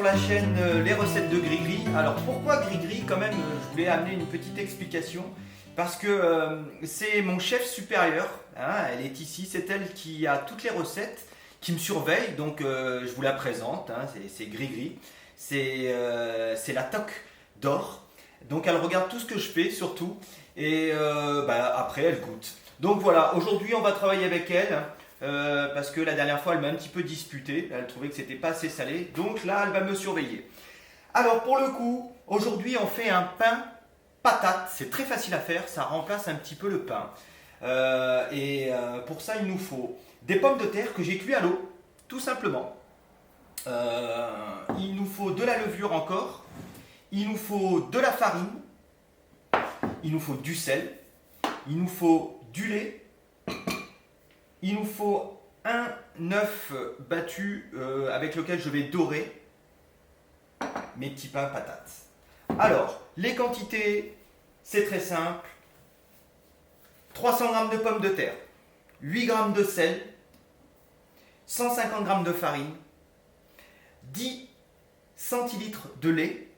la chaîne Les Recettes de Grigri. Alors pourquoi Grigri quand même, je voulais amener une petite explication. Parce que c'est mon chef supérieur, hein, elle est ici, c'est elle qui a toutes les recettes, qui me surveille, donc je vous la présente, hein, c'est Grigri. C'est la toque d'or. Donc elle regarde tout ce que je fais surtout, et après elle goûte. Donc voilà, aujourd'hui on va travailler avec elle. Parce que la dernière fois elle m'a un petit peu disputé, elle trouvait que c'était pas assez salé, donc là elle va me surveiller. Alors pour le coup, aujourd'hui on fait un pain patate, c'est très facile à faire, ça remplace un petit peu le pain. Pour ça il nous faut des pommes de terre que j'ai cuit à l'eau, tout simplement. Il nous faut de la levure encore, il nous faut de la farine, il nous faut du sel, il nous faut du lait. Il nous faut un œuf battu avec lequel je vais dorer mes petits pains patates. Alors, les quantités, c'est très simple. 300 g de pommes de terre, 8 g de sel, 150 g de farine, 10 centilitres de lait,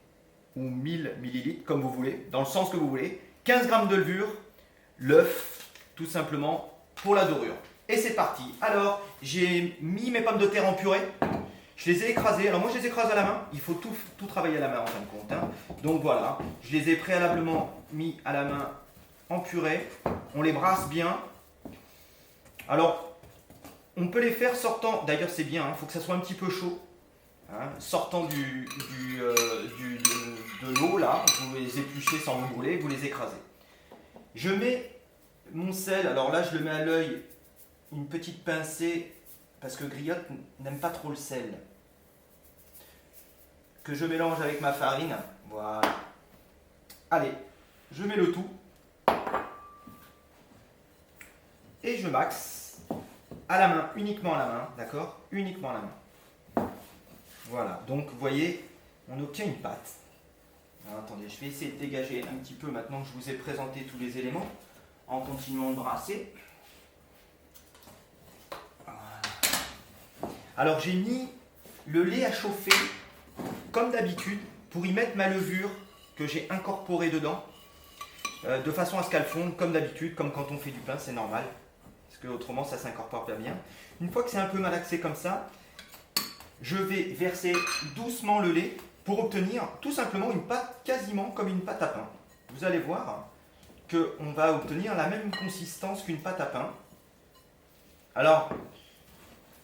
ou 1000 millilitres, comme vous voulez, dans le sens que vous voulez, 15 g de levure, l'œuf, tout simplement, pour la dorure. Et c'est parti. Alors, j'ai mis mes pommes de terre en purée. Je les ai écrasées. Alors moi, je les écrase à la main. Il faut tout travailler à la main en fin de compte, hein. Donc voilà, je les ai préalablement mis à la main en purée. On les brasse bien. Alors, on peut les faire sortant. D'ailleurs, c'est bien. Il faut que ça soit un petit peu chaud. Hein, sortant de l'eau là, vous les épluchez sans vous brûler, vous les écrasez. Je mets mon sel. Alors là, je le mets à l'œil. Une petite pincée, parce que Griotte n'aime pas trop le sel, que je mélange avec ma farine. Voilà. Allez, je mets le tout. Et je maxe à la main, uniquement à la main, d'accord? Uniquement à la main. Voilà, donc vous voyez, on obtient une pâte. Alors, attendez, je vais essayer de dégager un petit peu maintenant que je vous ai présenté tous les éléments, en continuant de brasser. Alors j'ai mis le lait à chauffer comme d'habitude pour y mettre ma levure que j'ai incorporée dedans de façon à ce qu'elle fonde comme d'habitude, comme quand on fait du pain, c'est normal parce que autrement ça s'incorpore pas bien. Une fois que c'est un peu malaxé comme ça, je vais verser doucement le lait pour obtenir tout simplement une pâte quasiment comme une pâte à pain. Vous allez voir qu'on va obtenir la même consistance qu'une pâte à pain. Alors,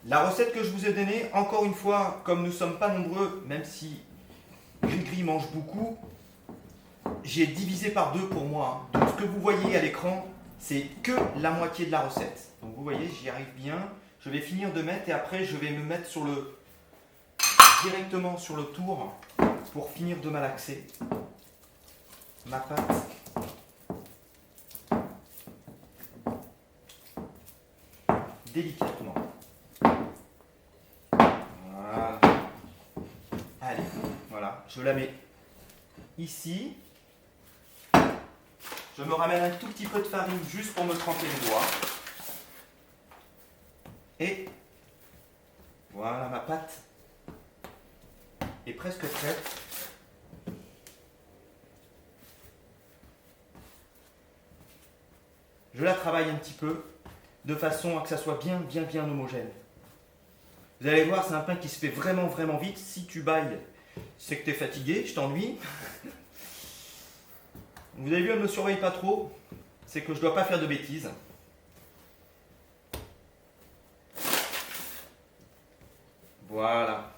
la recette que je vous ai donnée, encore une fois, comme nous ne sommes pas nombreux, même si Grigri mange beaucoup, j'ai divisé par 2 pour moi. Donc ce que vous voyez à l'écran, c'est que la moitié de la recette. Donc vous voyez, j'y arrive bien. Je vais finir de mettre et après je vais me mettre directement sur le tour pour finir de malaxer ma pâte. Délicatement. Je la mets ici. Je me ramène un tout petit peu de farine juste pour me tremper les doigts. Et voilà, ma pâte est presque prête. Je la travaille un petit peu de façon à que ça soit bien homogène. Vous allez voir, c'est un pain qui se fait vraiment vite. Si tu bailles, c'est que tu es fatigué, je t'ennuie. Vous avez vu, elle ne me surveille pas trop. C'est que je ne dois pas faire de bêtises. Voilà.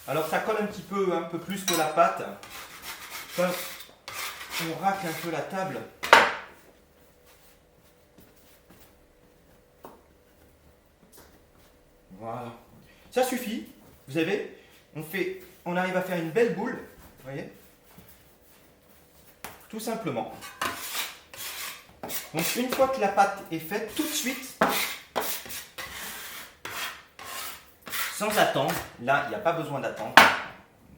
Alors ça colle un peu plus que la pâte. Quand on racle un peu la table. Voilà. Ça suffit. Vous avez, on arrive à faire une belle boule. Vous voyez ? Tout simplement. Donc une fois que la pâte est faite, tout de suite, sans attendre, là il n'y a pas besoin d'attendre,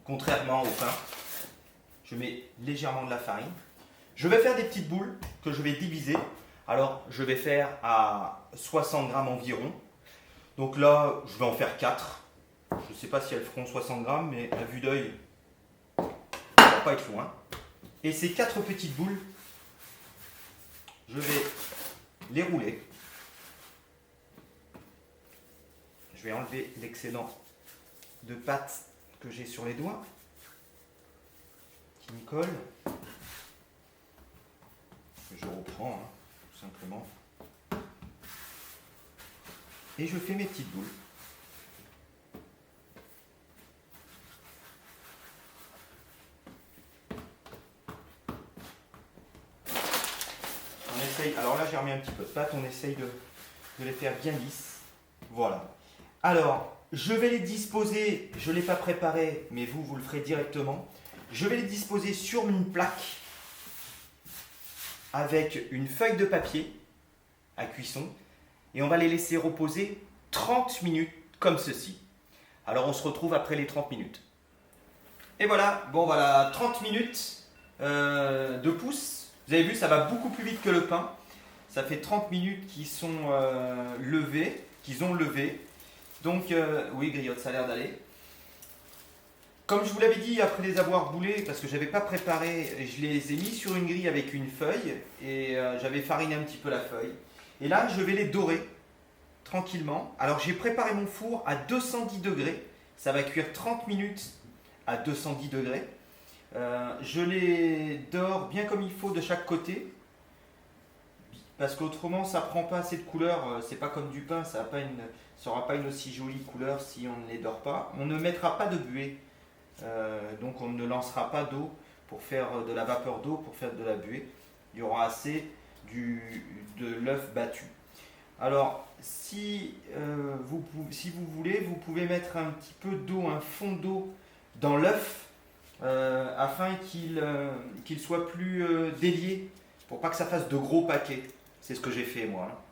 contrairement au pain, je mets légèrement de la farine. Je vais faire des petites boules que je vais diviser. Alors je vais faire à 60 grammes environ. Donc là je vais en faire 4. Je ne sais pas si elles feront 60 grammes, mais à vue d'œil, ça ne va pas être loin. Et ces 4 petites boules, je vais les rouler. Je vais enlever l'excédent de pâte que j'ai sur les doigts, qui me colle. Je reprends, hein, tout simplement. Et je fais mes petites boules. On essaye, alors là j'ai remis un petit peu de pâte, on essaye de les faire bien lisses. Voilà. Alors, je vais les disposer, je ne l'ai pas préparé, mais vous le ferez directement. Je vais les disposer sur une plaque avec une feuille de papier à cuisson. Et on va les laisser reposer 30 minutes comme ceci. Alors on se retrouve après les 30 minutes. Et voilà, bon voilà, 30 minutes de pouce. Vous avez vu, ça va beaucoup plus vite que le pain. Ça fait 30 minutes qu'ils sont levés, qu'ils ont levé. Donc oui, griotte, ça a l'air d'aller. Comme je vous l'avais dit, après les avoir boulés, parce que je n'avais pas préparé, je les ai mis sur une grille avec une feuille et j'avais fariné un petit peu la feuille. Et là, je vais les dorer tranquillement. Alors, j'ai préparé mon four à 210 degrés. Ça va cuire 30 minutes à 210 degrés. Je les dore bien comme il faut de chaque côté. Parce qu'autrement, ça ne prend pas assez de couleur. C'est pas comme du pain, ça n'aura pas une aussi jolie couleur si on ne les dore pas. On ne mettra pas de buée. Donc, on ne lancera pas d'eau pour faire de la vapeur d'eau, pour faire de la buée. Il y aura assez de l'œuf battu. Alors, si vous voulez, vous pouvez mettre un petit peu d'eau, un fond d'eau dans l'œuf afin qu'il soit plus délié, pour pas que ça fasse de gros paquets. C'est ce que j'ai fait moi.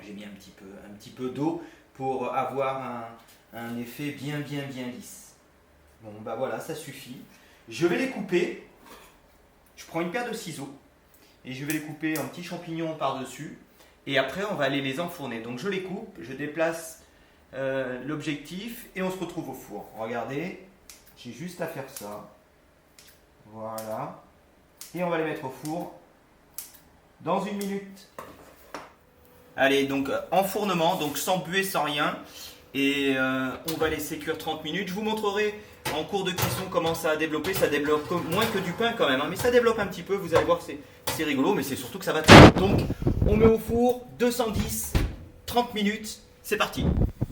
J'ai mis un petit peu d'eau pour avoir un effet bien lisse. Bon, bah voilà, ça suffit. Je vais les couper. Je prends une paire de ciseaux. Et je vais les couper en petits champignons par-dessus. Et après, on va aller les enfourner. Donc, je les coupe, je déplace l'objectif et on se retrouve au four. Regardez, j'ai juste à faire ça. Voilà. Et on va les mettre au four dans 1 minute. Allez, donc enfournement, donc sans buée, sans rien. Et on va laisser cuire 30 minutes. Je vous montrerai en cours de cuisson comment ça a développé. Ça développe moins que du pain quand même, hein, mais ça développe un petit peu. Vous allez voir, c'est rigolo, mais c'est surtout que ça va très vite. Donc, on met au four, 210, 30 minutes, c'est parti.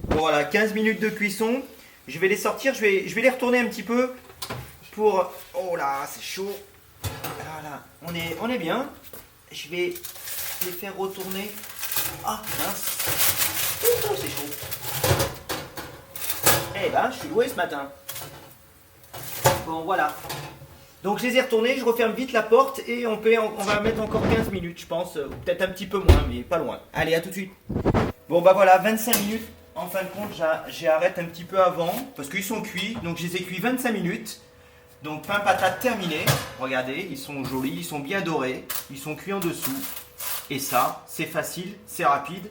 Bon, voilà, 15 minutes de cuisson. Je vais les sortir, je vais les retourner un petit peu pour... Oh là, c'est chaud. Voilà, on est bien. Je vais les faire retourner. Ah, mince. Oh, c'est chaud. Eh ben, je suis doué ce matin. Bon, voilà. Donc je les ai retournés, je referme vite la porte et on va mettre encore 15 minutes, je pense. Peut-être un petit peu moins, mais pas loin. Allez, à tout de suite. Bon, bah voilà, 25 minutes. En fin de compte, j'arrête un petit peu avant parce qu'ils sont cuits. Donc je les ai cuits 25 minutes. Donc pain patate terminé. Regardez, ils sont jolis, ils sont bien dorés. Ils sont cuits en dessous. Et ça, c'est facile, c'est rapide.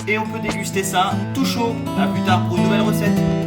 Et on peut déguster ça tout chaud. À plus tard pour une nouvelle recette.